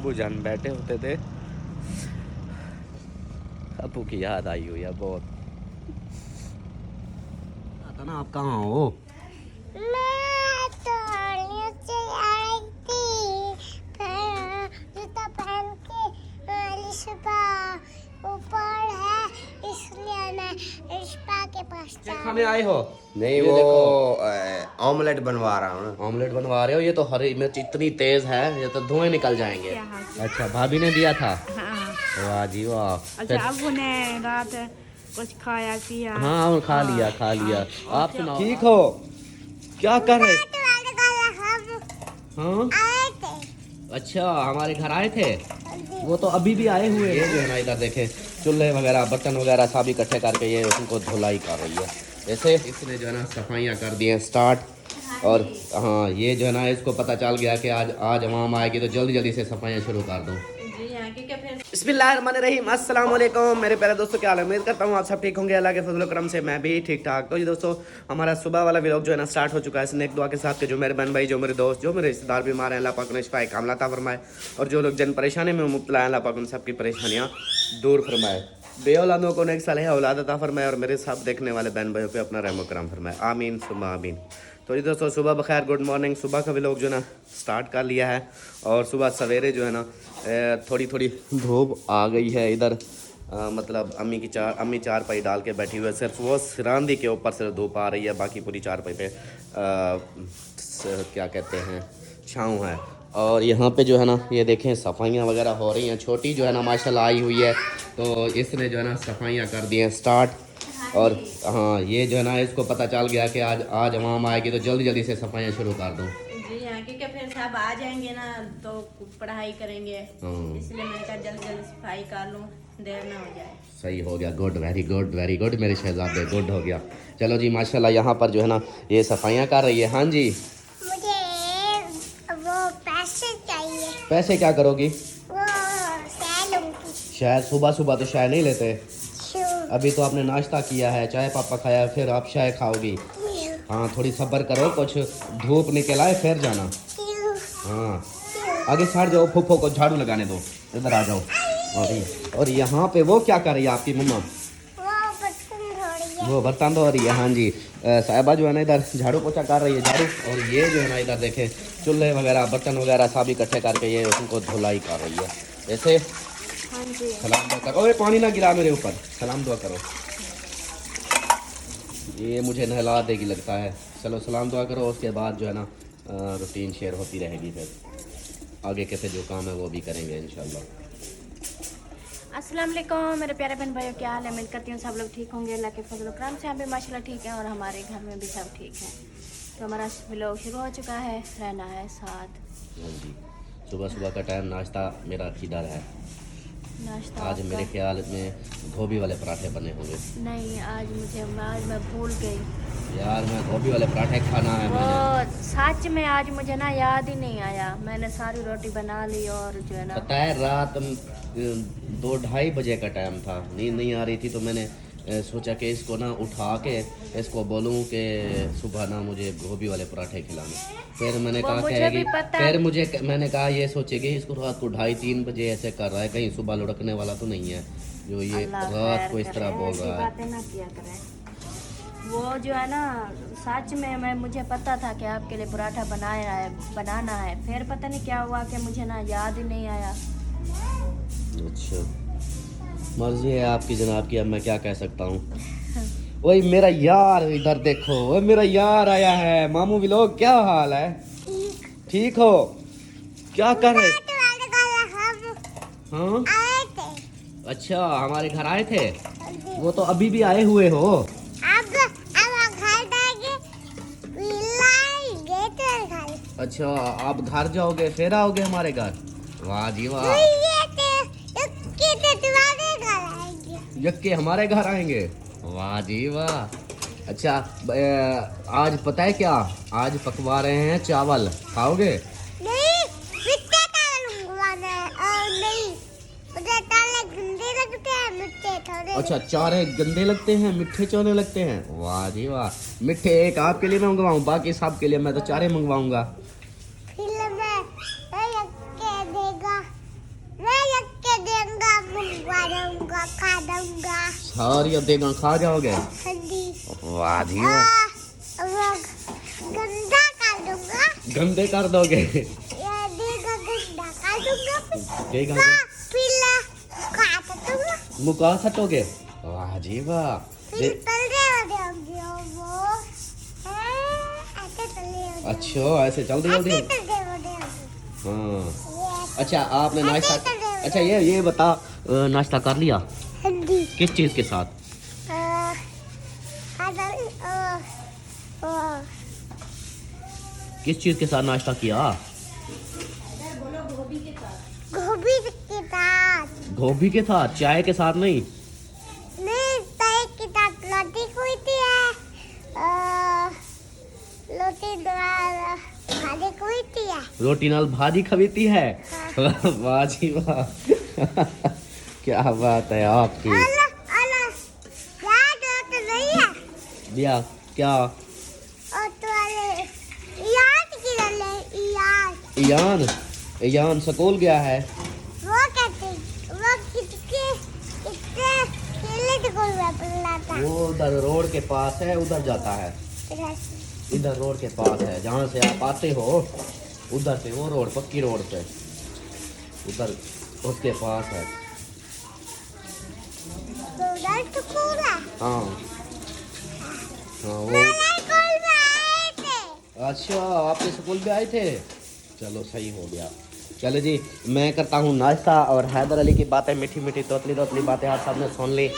अब्बू जान बैठे होते थे। अब्बू की याद आई हुई है बहुत। आता ना आप कहाँ हो? मैं तो नीचे आई थी, फिर जूता पहन के रिश्पा ऊपर है, इसलिए मैं रिश्पा के पास क्या खाने आए हो? नहीं, ये वो देखो। ऑमलेट बनवा रहा हूँ। ऑमलेट बनवा रहे हो? ये तो हरी मिर्च इतनी तेज है, ये तो धुएं निकल जाएंगे। अच्छा, भाभी ने दिया था? हाँ। वाह जी वाह। अच्छा, अब उन्हें रात कुछ खाया पिया? हाँ खा लिया खा लिया। हाँ। आप सुनाओ, ठीक हो? क्या कर रहे? हाँ आए थे। अच्छा, हमारे घर आए थे? वो तो अभी भी आए हुए हैं। जो है ना, इधर देखे चूल्हे वगैरह बर्तन वगैरह सब इकट्ठे करके ये उनको धुलाई कर रही है। जैसे इसने जो है ना सफाइयाँ कर दी हैं स्टार्ट। और हाँ, ये जो है ना इसको पता चल गया कि आज आज अवाम आएगी तो जल्दी जल्दी से सफाइयाँ शुरू कर दूँ। बिस्मिल्लाहिर्रहमानिर्रहीम, अस्सलाम वालेकुम मेरे प्यारे दोस्तों, क्या हाल है? उम्मीद करता हूँ आप सब ठीक होंगे। अल्लाह के फजल करम से मैं भी ठीक ठाक। तो ये दोस्तों, हमारा सुबह वाला व्लॉग जो है ना स्टार्ट हो चुका है। स्नेक दुआ के साथ के जो मेरे बहन भाई, जो मेरे दोस्त, जो मेरे रिश्तेदार बीमार हैं, अल्लाह पाक उन्हें शिफाए कामिला अता फरमाए। और जो लोग जन परेशानी में मुब्तला हैं, अल्लाह पाक उन सबकी परेशानियाँ दूर फरमाए। बे औलादों को नेक सालेह औलाद अता फरमाए। और मेरे सब देखने वाले बहन भाइयों पे अपना रहम करम फरमाए। आमीन सुम्मा आमीन। तो ये दोस्तों, सुबह बखैर, गुड मॉर्निंग। सुबह का व्लॉग जो ना स्टार्ट कर लिया है। और सुबह सवेरे जो है ना थोड़ी थोड़ी धूप आ गई है इधर। मतलब अम्मी चारपाई डाल के बैठी हुई है। सिर्फ वो सिरांदी के ऊपर से धूप आ रही है, बाकी पूरी चारपाई पे क्या कहते हैं, छाँव है। और यहाँ पे जो है ना ये देखें सफाइयाँ वगैरह हो रही हैं। छोटी जो है ना माशाल्लाह आई हुई है, तो इसने जो है ना सफाइयाँ कर दी हैं स्टार्ट। और हाँ, ये जो है ना इसको पता चल गया कि आज अवाम आएगी तो जल्दी जल्दी से सफाइयाँ शुरू कर दूँ। जी हाँ, क्योंकि फिर सब आ जाएंगे ना तो पढ़ाई करेंगे, इसलिए मैंने कहा जल्दी जल्दी सफाई कर लूँ, देर ना हो जाए। सही हो गया, गुड, वेरी गुड मेरे शहजादे, गुड हो गया। चलो जी माशाल्लाह, यहाँ पर जो है ना ये सफाइयाँ कर रही है। हाँ जी, मुझे वो पैसे चाहिए। पैसे क्या करोगी? वो शहर लूंगी। शायद सुबह सुबह तो शायद नहीं लेते। क्यों? अभी तो आपने नाश्ता किया है, चाय पापा खाया, फिर आप शायद खाओगी। हाँ, थोड़ी सब्र करो, कुछ धूप निकल आए फिर जाना। क्यों? हाँ, आगे सड़ जाओ, फूफो को झाड़ू लगाने दो, इधर आ जाओ। और यहाँ पे वो क्या कर रही है आपकी मम्मा? वो बर्तन धो रही है। हाँ जी, साहिबा जो है ना इधर झाड़ू पोछा कर रही है, झाड़ू। और ये जो है ना इधर देखे चूल्हे वगैरह बर्तन वगैरह सब इकट्ठे करके ये उनको धुलाई कर रही है। जैसे हाँ जी, सलाम दुआ करो। ओए पानी ना गिरा मेरे ऊपर, सलाम दुआ करो। ये मुझे नहला देगी लगता है। चलो सलाम दुआ करो, उसके बाद जो है ना रूटीन शेयर होती रहेगी। फिर आगे कैसे जो काम है वो भी करेंगे इंशाल्लाह। अस्सलाम वालेकुम मेरे प्यारे बहन भाइयों, क्या हाल है? उम्मीद करती हूँ सब लोग ठीक होंगे अल्लाह के फजल करम से। हम भी माशाल्लाह ठीक हैं और हमारे घर में भी सब ठीक है। तो हमारा व्लॉग शुरू हो चुका है, रहना है साथ। हाँ जी, सुबह सुबह का टाइम नाश्ता मेरा किधर है? नाश्ता आज मेरे ख्याल में गोभी वाले पराठे बने होंगे। नहीं, आज मैं भूल गई यार, मैं गोभी वाले पराठे खाना है वो मैंने। सच में आज मुझे ना याद ही नहीं आया। मैंने सारी रोटी बना ली और जो है ना, पता है रात 2-2:30 बजे का टाइम था, नींद नहीं आ रही थी, तो मैंने सोचा कि इसको ना उठा के इसको बोलूं कि सुबह ना मुझे गोभी वाले पराठे खिलाने। फिर मैंने वो कहा मुझे कहेगी, भी पता। फिर मैंने कहा ये सोचेगी इसको रात को 2:30-3 बजे ऐसे कर रहा है, कहीं सुबह लुढ़कने वाला तो नहीं है जो ये अल्लाह रात खैर को इस तरह करे, बोल ऐसी रहा है। बातें ना किया करें। वो जो है ना सच में मुझे पता था कि आपके लिए पराठा बनाना है। फिर पता नहीं क्या हुआ कि मुझे ना याद ही नहीं आया। अच्छा, मर्जी है आपकी जनाब की, अब मैं क्या कह सकता हूँ। वही मेरा यार, इधर देखो, वो मेरा यार आया है। मामू व्लॉग, क्या हाल है? ठीक हो? क्या कर रहे? हाँ, आए थे। अच्छा, हमारे घर आए थे? वो तो अभी भी आए हुए हो। अब घर जाएंगे, लाएंगे तेरे घर। अच्छा, आप घर जाओगे फिर आओगे हमारे घर? वाह जी वाह, यक्के हमारे घर आएंगे? वाह जी वाह। अच्छा, आज पता है क्या, आज पकवा रहे हैं चावल, खाओगे? नहीं, मिठे चावल मंगवाना है। और नहीं, मुझे चावल गंदे लगते हैं, मिठे थोड़े। अच्छा, चारे गंदे लगते हैं, मिठे चौने लगते हैं? वाह जी वाह। मिठे एक आपके लिए मंगवाऊं, बाकी सब के लिए मैं तो चारे मंगवाऊंगा। फिर मैं यक्के देगा। सारी अब देगा खा जाओगे? हाँ जी। वाह जी वाह। वो गंदा कर दूंगा। गंदे कर दोगे? ये देगा गंदा कर दूंगा। देगा पीला काट दूंगा। मुका सटोगे? वाह जी वाह। फिर तले हो जाओगे वो। ऐसे तले हो जाओगे। अच्छा ऐसे चल रही ऐसे होगी। तले हो जाओगे। हाँ ये अच्छा आपने नाश्ता ऐसे तले हो अच्छा ये बता नाश्ता कर लिया? हाँ जी। किस चीज़ के साथ? किस चीज़ के साथ नाश्ता किया? गोभी के साथ। गोभी के साथ, चाय के साथ नहीं? नहीं चाय के साथ रोटी खुईती है। रोटी द्वारा खाने खुईती है। रोटी नाल भाजी खवीती है। वाह जी वाह। क्या बात है आपकी। अला अला याद तो नहीं है। दिया क्या? और तुम्हारे याद की ले याद। ईयान ईयान स्कूल गया है। वो कहते वो किसके किसके केले के गोल में लाता। वो उधर रोड के पास है, उधर जाता है। इधर रोड के पास है, जहाँ से आप आते हो उधर से वो रोड, पक्की रोड पे उधर उसके पास है। स्कूल है। हाँ हाँ वो। मैं स्कूल में आए थे। अच्छा आपके स्कूल पे आए थे, चलो सही हो गया। चलो जी मैं करता हूँ नाश्ता, और हैदर अली की बातें मीठी मीठी तोतली तोतली बातें आप सबने सुन ली।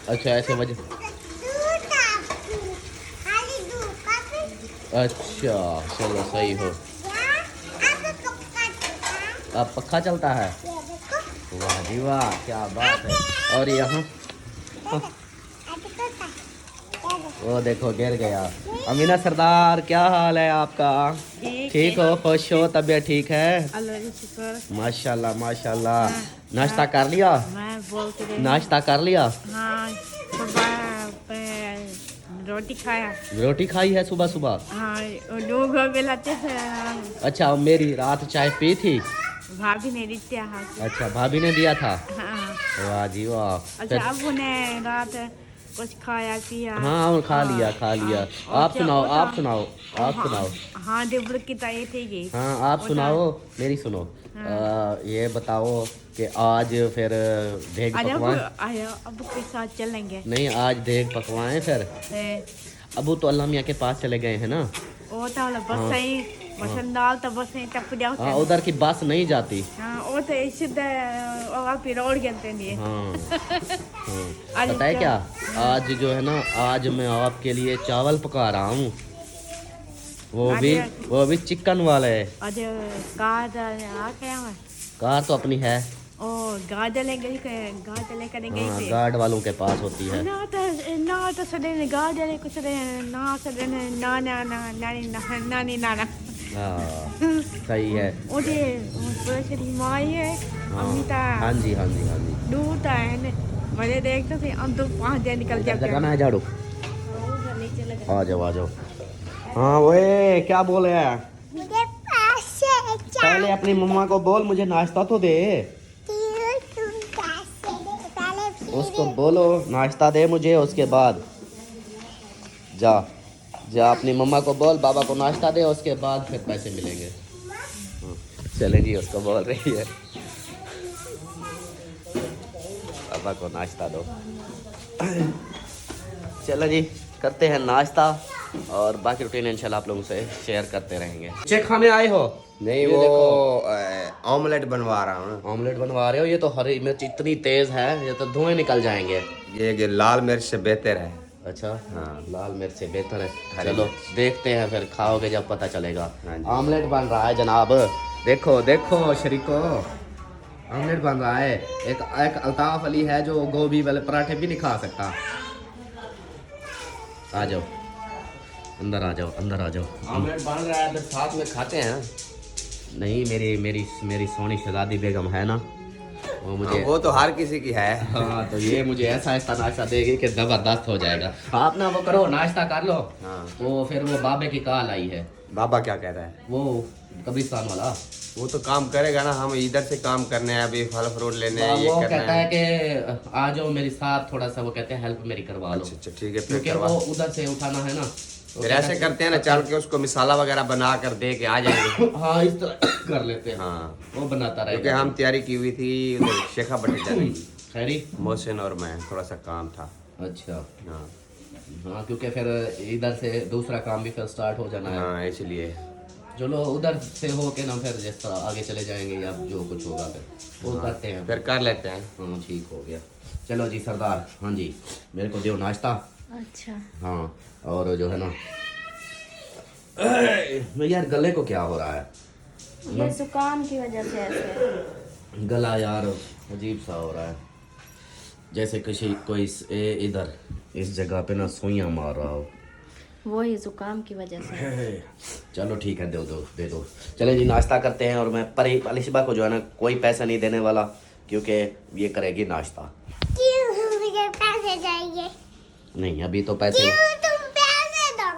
अच्छा ऐसे वजह। अच्छा चलो सही हो। अब पक्का चलता है? वाह जी वाह क्या बात है। और यहाँ वो देखो गिर गया। अमीना सरदार क्या हाल है आपका? ठीक हो, खुश हो, तबीयत ठीक है? अल्लाह का शुक्र। माशाल्लाह माशाल्लाह। नाश्ता कर लिया? मैं बोलते रही। नाश्ता कर लिया? हाँ सुबह पे रोटी खाया। रोटी खाई है सुबह सुबह? हाँ लोग बेलाते थे। अच्छा मेरी रात चाय पी थी? भाभी ने दिया। हाँ अच्छा भाभी ने दिया था। हाँ। वाह जी वाह। अच्छा अब उन्हें रात कुछ खाया पिया। हाँ और खा लिया खा लिया। आप सुनाओ आप सुनाओ आप सुनाओ। हाँ डिब्बे की ताई थी ये। हाँ आप सुनाओ, मेरी सुनो। ये बताओ कि आज फिर देग पकवाएं? अब के साथ चलेंगे। नहीं आज देग पकवाएं फिर? अबू तो अल्लाह मियाँ के पास चले गए हैं ना? वो तो बस सही बसन दाल तो बस नहीं टप जाओ। हाँ उधर की बस नहीं जाती। हाँ वो तो सीधे आप रोड कहते हैं। हाँ पता है क्या, आज जो है ना, आज मैं आपके लिए चावल पका रहा हूँ, वो भी चिकन वाले। आज कार आ गया है। कार तो अपनी है। ओ गार्ड लेकर गई हाँ थी। गार्ड वालों के पास होती है। ना तो सडे गार्ड ले कुछ ना सडे ना ना ना नानी नानी नाना। हाँ सही है। ओदे पुलिस की माई है अमिता। हाँ जी हाँ जी हाँ जी। दूता है ने मुझे देखते थे हम तो 5 दिन निकल जाते। लगाना है झाड़ू। आ जाओ आ जाओ। हाँ वो क्या बोल रहे हैं? मुझे पैसे पहले अपनी मम्मा को बोल मुझे नाश्ता तो दे। उसको बोलो नाश्ता दे मुझे, उसके बाद जा जा अपनी मम्मा को बोल बाबा को नाश्ता दे, उसके बाद फिर पैसे मिलेंगे। चले जी उसको बोल रही है बाबा को नाश्ता दो। चलो जी करते हैं नाश्ता, और बाकी रूटीन इंशाल्लाह आप लोगों से शेयर करते रहेंगे। चेक खाने आए हो? नहीं वो ऑमलेट बनवा रहा हूँ। ऑमलेट बनवा रहे हो? ये तो हरी मिर्च इतनी तेज है, ये तो धुएं निकल जाएंगे। ये लाल मिर्च से बेहतर है। अच्छा हाँ। लाल मिर्च से बेहतर है। हरी चलो मिर्च। देखते हैं फिर, खाओगे जब पता चलेगा। हाँ जी। ऑमलेट बन रहा है जनाब, देखो देखो शरीको, ऑमलेट बन रहा है। एक अल्ताफ अली है जो गोभी वाले पराठे भी नहीं खा सकता। आ जाओ अंदर आ जाओ अंदर आ जाओ। ऑमलेट बन रहा है तो साथ में खाते हैं। नहीं मेरी सोनी शहजादी बेगम है ना, वो मुझे वो तो हर किसी की है। हाँ तो ये मुझे ऐसा ऐसा नाश्ता देगी कि जबरदस्त हो जाएगा। आप ना वो करो नाश्ता कर लो। हाँ। तो फिर वो बाबे की कॉल आई है। बाबा क्या कह रहा है? वो कब्रिस्तान वाला वो तो काम करेगा ना, हम इधर से काम करने हैं, अभी फल फ्रूट लेने हैं, ये वो करना कहता है। है कि आ जाओ मेरे साथ थोड़ा सा, वो कहते हैं हेल्प मेरी करवा लो। अच्छा ठीक है, फिर क्योंकि करवा। वो उधर से उठाना है ना, तो फिर ऐसे करते हैं ना, चल के उसको मिसाला वगैरह बना कर दे के आ जाएंगे। हाँ इस तरह कर लेते हैं। हाँ, वो बनाता क्योंकि रहेगा। हम तैयारी की हुई थी उधर शेखा बटे जाने की, खैरी। मोहसिन और मैं, थोड़ा सा काम था। अच्छा हाँ हाँ, क्योंकि फिर इधर से दूसरा काम भी फिर स्टार्ट हो जाना है। हाँ, इसलिए चलो उधर से हो के ना फिर जिस तरह आगे चले जाएंगे या जो कुछ होगा फिर वो करते हैं। फिर कर लेते हैं। हाँ ठीक हो गया। चलो जी सरदार, हाँ जी मेरे को दो नाश्ता। अच्छा। हाँ और जो है ना मैं यार गले को क्या हो रहा है? ये जुकाम की वजह से ऐसे। गला यार अजीब सा हो रहा है, जैसे किसी कोई इधर इस जगह पे ना सुइयां मार रहा हो। वही जुकाम की वजह से। चलो ठीक है, दे दो। चले जी नाश्ता करते हैं। और मैं परी अलिशबा को जो है ना कोई पैसा नहीं देने वाला, क्योंकि ये करेगी नाश्ता। क्यों मुझे पैसे चाहिए? नहीं अभी तो पैसे, क्यों तुम पैसे दो?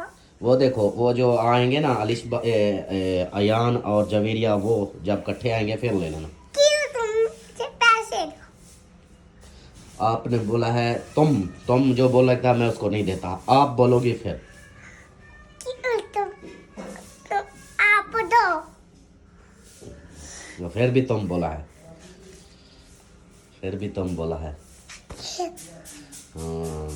वो देखो वो जो आएंगे ना अलिशबा अयान और जवेरिया, वो जब इकट्ठे आएंगे फिर ले लेना। क्यों तुम मुझे पैसे दो? आपने बोला है, तुम जो बोला था मैं उसको नहीं देता, आप बोलोगी फिर। क्यों तुम आप दो? फिर भी तुम बोला है, फिर भी तुम बोला है। हाँ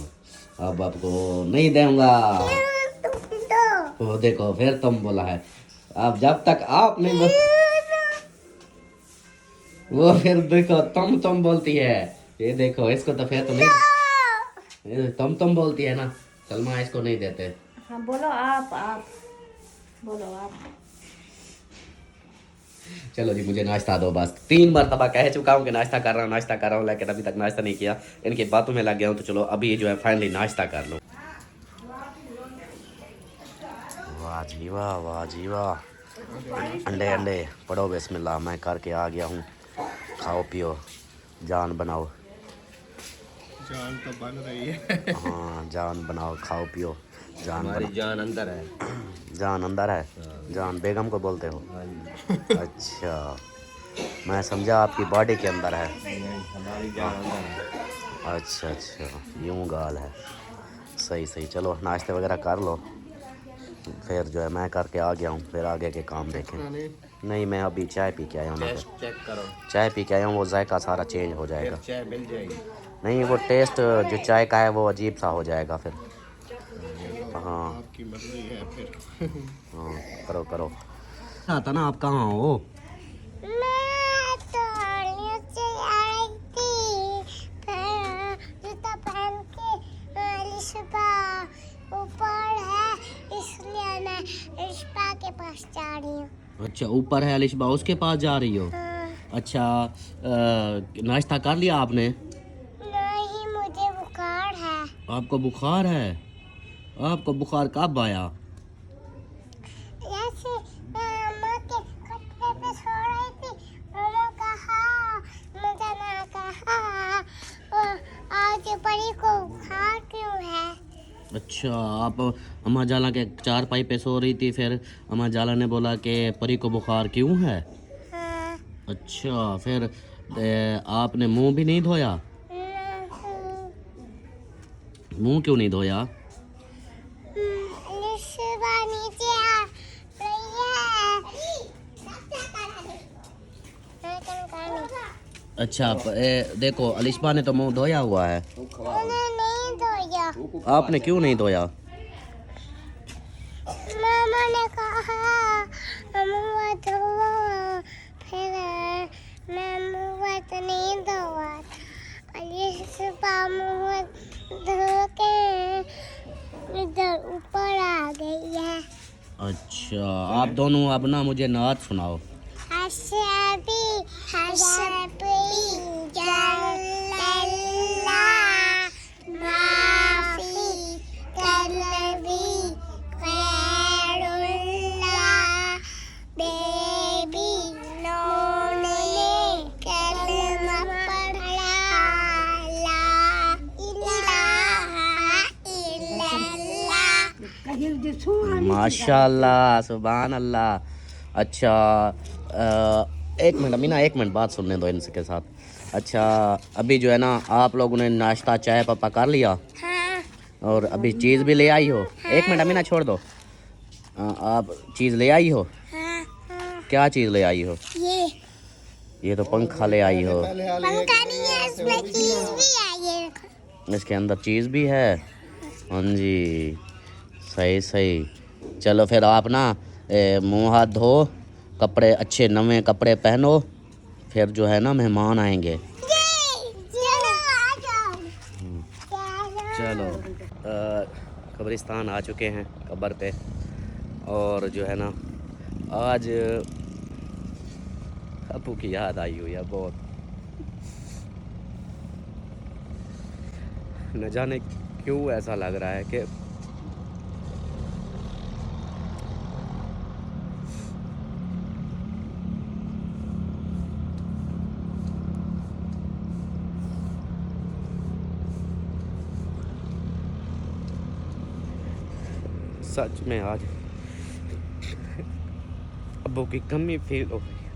अब आपको नहीं दूंगा। क्यों तुम दो? वो देखो फिर तुम बोला है। अब जब तक आप नहीं बोल, वो फिर देखो तुम बोलती है। ये देखो इसको तो फिर तो नहीं, ये तुम बोलती है ना। सलमा इसको नहीं देते। हाँ बोलो आप बोलो आप। चलो जी मुझे नाश्ता दो बस। 3 मरतबा कह चुका हूँ कि नाश्ता कर रहा हूँ, लेकिन अभी तक नाश्ता नहीं किया। इनकी बातों में लग गया हूँ, तो चलो अभी जो है फाइनली नाश्ता कर लो। वाह जी वाह, वाह जी वाह। अंडे पढ़ो बिस्मिल्लाह। मैं करके आ गया हूँ। खाओ पियो, जान बनाओ। जान तो बन रही है। हाँ जान बनाओ, खाओ पियो, जान हमारी बनाओ। जान अंदर है। जान अंदर है। जान बेगम को बोलते हो? अच्छा मैं समझा आपकी बॉडी के अंदर है। हमारी जान अंदर है। अच्छा यूँ गाल है। सही चलो नाश्ते वगैरह कर लो, फिर जो है मैं करके आ गया हूँ, फिर आगे के काम देखें। नहीं मैं अभी चाय पी के आया हूँ ना, चेक करो, चाय पी के आया हूँ, वो जायका सारा चेंज हो जाएगा। चाय मिल जाएगी। नहीं वो टेस्ट जो चाय का है वो अजीब सा हो जाएगा फिर। हाँ आपकी मर्जी है फिर। हाँ करो। आता ना आप कहाँ हो? मैं तो नीचे आई थी, फिर जूता पहन के अलिशबा ऊपर है, इसलिए मैं अलिशबा के पास जा रही हूँ। अच्छा ऊपर है अलिशबा, उसके पास जा रही हो? हाँ। अच्छा नाश्ता कर लिया आपने? नहीं मुझे बुखार है। आपको बुखार है? आपको बुखार कब आया? ऐसे मामा के खटके पे सो रही थी, मामा कहा मुझे ना कहा आज परी को बुखार क्यों है। अच्छा आप अम्मा जाला के चारपाई पे सो रही थी, फिर अम्मा जाला ने बोला कि परी को बुखार क्यों है? हाँ। अच्छा फिर आपने मुंह भी नहीं धोया? मुंह क्यों नहीं धोया? अलिशबा नीचे आ रही है। अच्छा देखो अलिशबा ने तो मुंह धोया हुआ है, मैंने नहीं धोया। आपने क्यों नहीं धोया? मामा ने कहा मुँह धो, फिर मैं मुँह तो नहीं धोआ। अलिशबा मुँह धो के इधर ऊपर आ गई है। अच्छा आप दोनों अब ना मुझे नात सुनाओ। हसबी जल्लल्ला माफी कल्बी खैरुल्ला बेबी नोने कलमा पढ़ा ला इलाहा इल्लल्लाह। माशाल्लाह सुभान अल्लाह। अच्छा एक मिनट मीना, एक मिनट बात सुनने दो इनके साथ। अच्छा अभी जो है ना आप लोगों ने नाश्ता चाय पापा कर लिया? हाँ और अभी चीज़ भी ले आई हो? एक मिनट मीना छोड़ दो। आप चीज़ ले आई हो? हाँ हाँ क्या चीज़ ले आई हो? ये तो पंखा ले आई हो। पंखा नहीं है, इसमें चीज भी है। ये इसके अंदर चीज़ भी है। हाँ जी सही सही। चलो फिर आप ना मुंह हाथ धो, कपड़े अच्छे नवे कपड़े पहनो, फिर जो है ना मेहमान आएंगे। चलो आ जाओ। चलो कब्रिस्तान आ चुके हैं कब्र पे, और जो है ना आज अबू की याद आई हुई है बहुत। न जाने क्यों ऐसा लग रहा है कि सच में आज अबू की कमी फील हो रही है।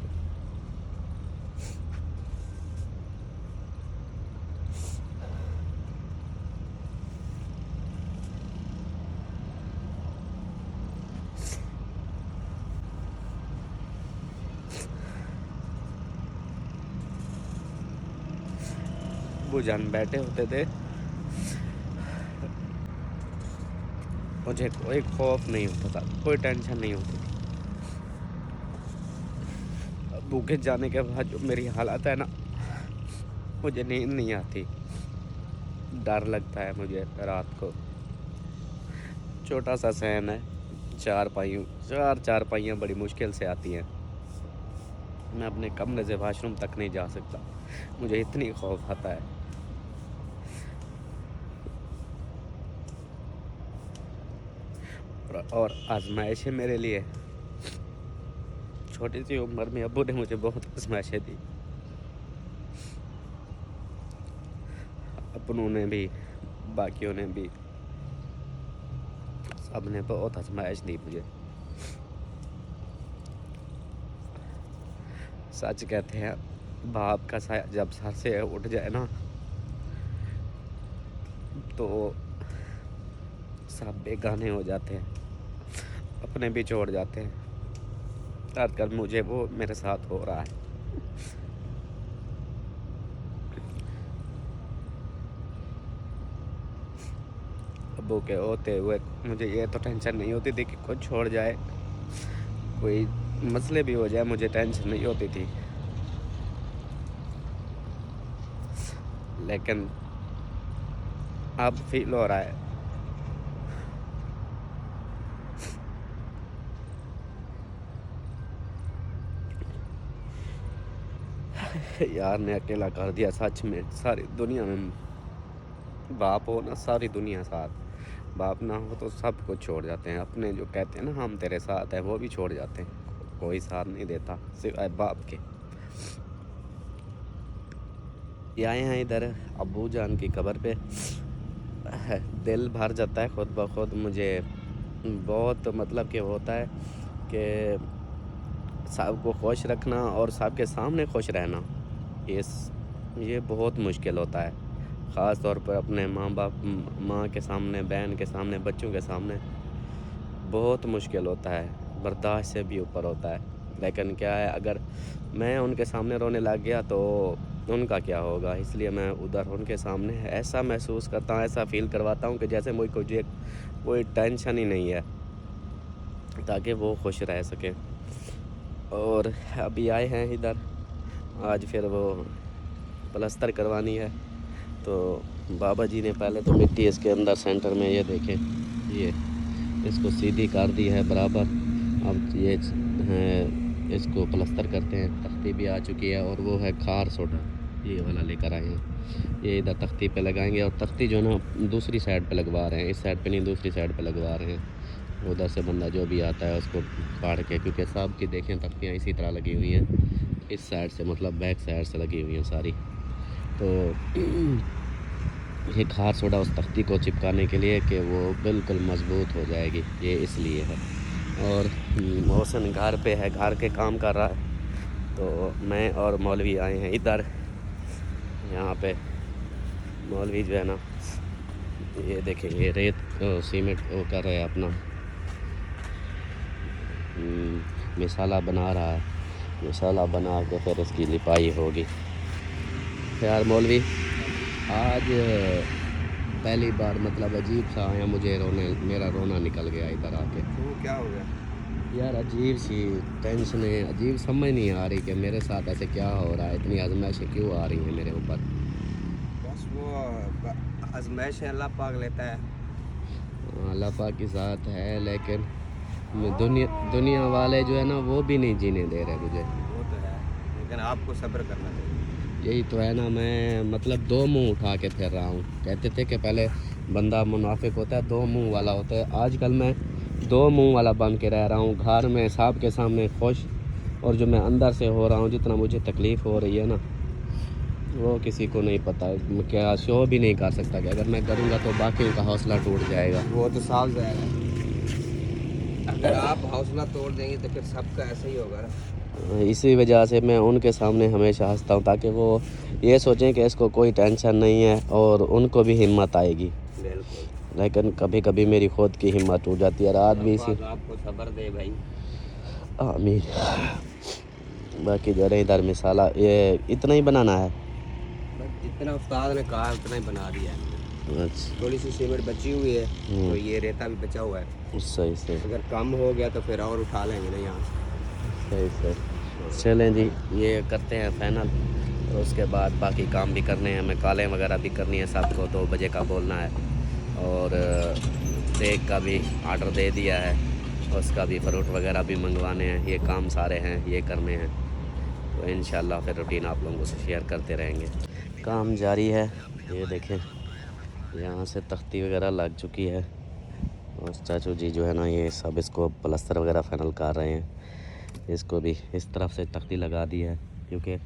अबू जान बैठे होते थे, मुझे कोई खौफ नहीं होता था, कोई टेंशन नहीं होती थी। अबू के जाने के बाद जो मेरी हालत है ना, मुझे नींद नहीं आती, डर लगता है मुझे रात को। छोटा सा सहन है, चार पाइयाँ बड़ी मुश्किल से आती हैं। मैं अपने कमरे से वॉशरूम तक नहीं जा सकता, मुझे इतनी खौफ आता है। और आजमाइशें मेरे लिए, छोटी सी उम्र में अब्बू ने मुझे बहुत आजमाइशें दी, अपनों ने भी बाकियों ने भी, सब ने बहुत आजमाइश दी मुझे। सच कहते हैं बाप का साया जब सर से उठ जाए ना तो सब बेगाने हो जाते हैं, अपने भी छोड़ जाते हैं। आजकल मुझे वो मेरे साथ हो रहा है। अब्बू के होते हुए मुझे ये तो टेंशन नहीं होती थी कि कोई छोड़ जाए, कोई मसले भी हो जाए, मुझे टेंशन नहीं होती थी। लेकिन अब फील हो रहा है यार ने अकेला कर दिया। सच में सारी दुनिया में बाप हो ना, सारी दुनिया साथ, बाप ना हो तो सब कुछ छोड़ जाते हैं। अपने जो कहते हैं ना हम तेरे साथ है, वो भी छोड़ जाते हैं, कोई साथ नहीं देता सिवाय बाप के। ये आए हैं इधर अब्बू जान की कब्र पे, दिल भर जाता है खुद ब खुद। मुझे बहुत मतलब कि होता है कि सबको खुश रखना और सबके सामने खुश रहना, ये बहुत मुश्किल होता है। ख़ास तौर पर अपने माँ बाप, माँ के सामने, बहन के सामने, बच्चों के सामने बहुत मुश्किल होता है, बर्दाश्त से भी ऊपर होता है। लेकिन क्या है, अगर मैं उनके सामने रोने लग गया तो उनका क्या होगा। इसलिए मैं उधर उनके सामने ऐसा महसूस करता हूँ, ऐसा फील करवाता हूँ कि जैसे मुझे कोई टेंशन ही नहीं है, ताकि वो खुश रह सकें। और अभी आए हैं इधर, आज फिर वो प्लास्टर करवानी है। तो बाबा जी ने पहले तो मिट्टी इसके अंदर सेंटर में, ये देखें, ये इसको सीधी कर दी है बराबर। अब ये इसको प्लास्टर करते हैं। तख्ती भी आ चुकी है और वो है खार सोडा, ये वाला लेकर आए हैं। ये इधर तख्ती पे लगाएंगे और तख्ती जो ना दूसरी साइड पे लगवा रहे हैं, इस साइड पे नहीं दूसरी साइड पे लगवा रहे हैं। उधर से बंदा जो भी आता है उसको फाड़ के, क्योंकि सब की देखें तख्तियाँ इसी तरह लगी हुई हैं, इस साइड से मतलब बैक साइड से लगी हुई हैं सारी। तो ये खार सोडा उस तख्ती को चिपकाने के लिए कि वो बिल्कुल मज़बूत हो जाएगी, ये इसलिए है। और मोहसिन घर पे है, घर के काम कर रहा है। तो मैं और मौलवी आए हैं इधर। यहाँ पे मौलवी जो है ना, ये देखें, ये रेत सीमेंट वो कर रहे हैं अपना, मिसाला बना रहा है। मिसाला बना के फिर इसकी लिपाई होगी। यार मौलवी, आज पहली बार मतलब अजीब सा आया, मुझे मेरा रोना निकल गया इधर आके। तो क्या हो गया यार अजीब सी टेंशन है, अजीब समझ नहीं आ रही कि मेरे साथ ऐसे क्या हो रहा है, इतनी आजमाइशें क्यों आ रही हैं मेरे ऊपर। बस वो आजमाइश अल्लाह पाक लेता है। अल्लाह पाक के साथ है, लेकिन दुनिया वाले जो है ना वो भी नहीं जीने दे रहे मुझे। वो तो है, लेकिन आपको सब्र करना चाहिए। यही तो है ना, मैं मतलब दो मुंह उठा के फिर रहा हूँ। कहते थे कि पहले बंदा मुनाफिक होता है, दो मुंह वाला होता है। आजकल मैं दो मुंह वाला बन के रह रहा हूँ। घर में साहब के सामने खुश, और जो मैं अंदर से हो रहा हूँ, जितना मुझे तकलीफ़ हो रही है ना, वो किसी को नहीं पता। मैं क्या शो भी नहीं कर सकता कि अगर मैं करूँगा तो बाकियों का हौसला टूट जाएगा। वो तो साफ ज़ाहिर है, अगर आप हौसला तोड़ देंगे तो फिर सबका ऐसा ही होगा ना। इसी वजह से मैं उनके सामने हमेशा हंसता हूँ, ताकि वो ये सोचें कि इसको कोई टेंशन नहीं है, और उनको भी हिम्मत आएगी। बिल्कुल। लेकिन कभी कभी मेरी खुद की हिम्मत टूट जाती है। रात भी इसी। आपको सब्र दे भाई। आमीन। बाकी जो है इधर मिसाला ये इतना ही बनाना है। बस जितना उस्ताद ने कहा उतना ही बना दिया है। अच्छा, थोड़ी सी सीमेंट बची हुई है, तो ये रेता भी बचा हुआ है। सही सही अगर कम हो गया तो फिर और उठा लेंगे ना यहाँ से। सही सही। चलें जी, ये करते हैं फाइनल, और उसके बाद बाकी काम भी करने हैं। हमें कालें वगैरह भी करनी है, सबको 2 बजे का बोलना है। और केक का भी आर्डर दे दिया है, उसका भी फ्रूट वगैरह भी मंगवाने हैं। ये काम सारे हैं, ये करने हैं। तो इंशाल्लाह फिर रूटीन आप लोगों से शेयर करते रहेंगे। काम जारी है। ये देखें, यहाँ से तख्ती वगैरह लग चुकी है, और चाचू जी जो है ना ये सब इसको प्लस्तर वगैरह फाइनल कर रहे हैं। इसको भी इस तरफ से तख्ती लगा दी है, क्योंकि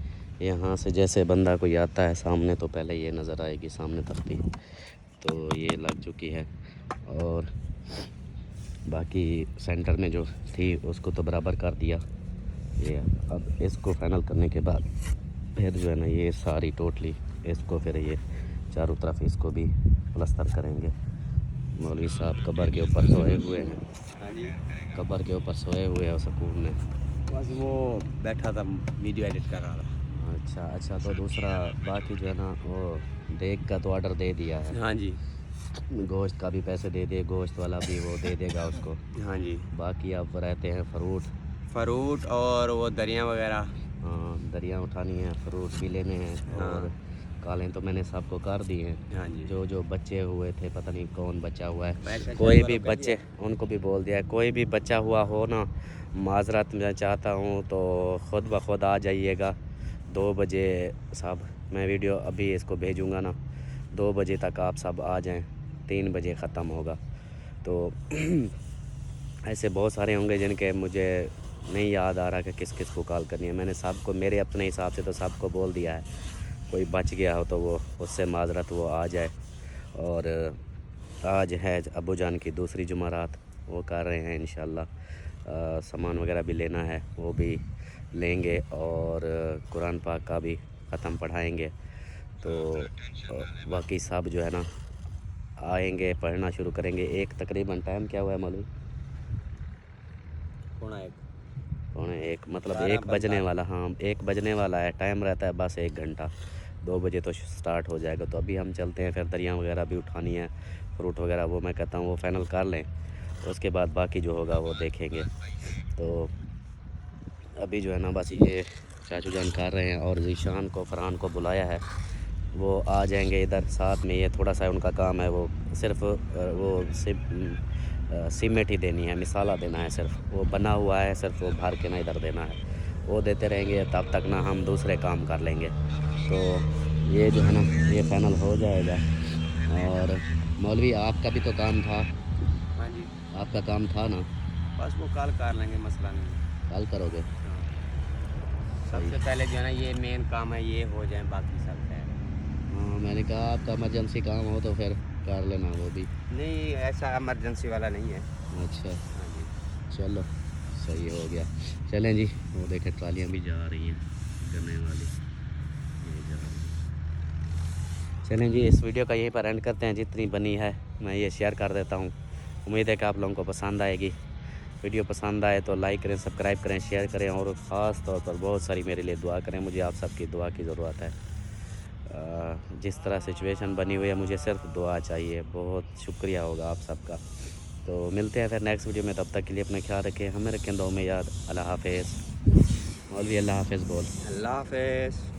यहाँ से जैसे बंदा कोई आता है सामने तो पहले ये नज़र आएगी सामने तख्ती। तो ये लग चुकी है, और बाकी सेंटर में जो थी उसको तो बराबर कर दिया। ये अब इसको फाइनल करने के बाद फिर जो है ना ये सारी टोटली इसको फिर ये चारों तरफ इसको भी प्लस्तर करेंगे। मौलवी साहब कब्र के ऊपर सोए हुए हैं। हाँ जी, कब्र के ऊपर सोए हुए हैं सुकून में। बस वो बैठा था वीडियो एडिट कर रहा था। अच्छा अच्छा, तो दूसरा बाकी जो है ना वो देग का तो ऑर्डर दे दिया है। हाँ जी, गोश्त का भी पैसे दे दिए, गोश्त वाला भी वो दे देगा उसको। हाँ जी। बाकी अब रहते हैं फ्रूट और वो दरिया वगैरह। हाँ, दरिया उठानी है, फ्रूट भी लेने हैं, और कालें तो मैंने सबको कर दिए हैं। हाँ जी। जो जो बच्चे हुए थे, पता नहीं कौन बचा हुआ है, पैसा कोई चाहिए भी वालों का बच्चे, उनको भी बोल दिया है, कोई भी बचा हुआ हो ना, माजरत मैं चाहता हूँ तो ख़ुद ब खुद आ जाइएगा 2 बजे। साहब मैं वीडियो अभी इसको भेजूँगा ना, 2 बजे तक आप सब आ जाएं, 3 बजे ख़त्म होगा। तो ऐसे बहुत सारे होंगे जिनके मुझे नहीं याद आ रहा कि किस किस को कॉल करनी है। मैंने सबको, मेरे अपने हिसाब से तो सबको बोल दिया है। कोई बच गया हो तो वो उससे माजरत वो आ जाए। और आज है अबू जान की दूसरी जुमारात, वो कर रहे हैं इंशाल्लाह। सामान वगैरह भी लेना है, वो भी लेंगे, और कुरान पाक का भी ख़त्म पढ़ाएंगे। तो बाकी सब जो है ना आएंगे, पढ़ना शुरू करेंगे। एक तकरीबन टाइम क्या हुआ है मालूम? 1:45 मतलब 1 बजने वाला। हाँ, 1 बजने वाला है। टाइम रहता है बस 1 घंटा, 2 बजे तो स्टार्ट हो जाएगा। तो अभी हम चलते हैं, फिर दरिया वगैरह भी उठानी है, फ्रूट वगैरह वो मैं कहता हूँ वो फाइनल कर लें, उसके बाद बाकी जो होगा वो देखेंगे। तो अभी जो है ना बस ये चाचू जान कर रहे हैं, और जीशान को, फरहान को बुलाया है, वो आ जाएंगे इधर साथ में। ये थोड़ा सा उनका काम है, वो सिर्फ वो सीमेंट ही देनी है, मिसाला देना है, सिर्फ वो बना हुआ है, सिर्फ वो भर के ना इधर देना है, वो देते रहेंगे। तब तक ना हम दूसरे काम कर लेंगे। तो ये जो है ना ये फाइनल हो जाएगा। और मौलवी आपका भी तो काम था। हाँ जी, आपका काम था ना? बस वो कल कर लेंगे, मसला नहीं। कल करोगे? सबसे पहले जो है ना ये मेन काम है, ये हो जाए, बाकी सब है। हाँ, मैंने कहा आपका इमरजेंसी काम हो तो फिर कर लेना वो भी। नहीं, ऐसा इमरजेंसी वाला नहीं है। अच्छा, हाँ जी। चलो सही हो गया। चलें जी, वो देखें ट्रालियाँ भी जा रही हैं गन्ने वाली, ये जा रही हैं। चलें जी, इस वीडियो का यहीं पर एंड करते हैं। जितनी बनी है मैं ये शेयर कर देता हूँ। उम्मीद है कि आप लोगों को पसंद आएगी। वीडियो पसंद आए तो लाइक करें, सब्सक्राइब करें, शेयर करें और ख़ास तौर पर बहुत सारी मेरे लिए दुआ करें। मुझे आप सबकी दुआ की ज़रूरत है। जिस तरह सिचुएशन बनी हुई है, मुझे सिर्फ दुआ चाहिए। बहुत शुक्रिया होगा आप सबका। तो मिलते हैं फिर नेक्स्ट वीडियो में। तब तक के लिए अपना ख्याल रखें, हमें रखें दो में याद। अल्लाह हाफिज़। मौलवी अल्लाह हाफिज़ बोल। अल्लाह हाफिज़।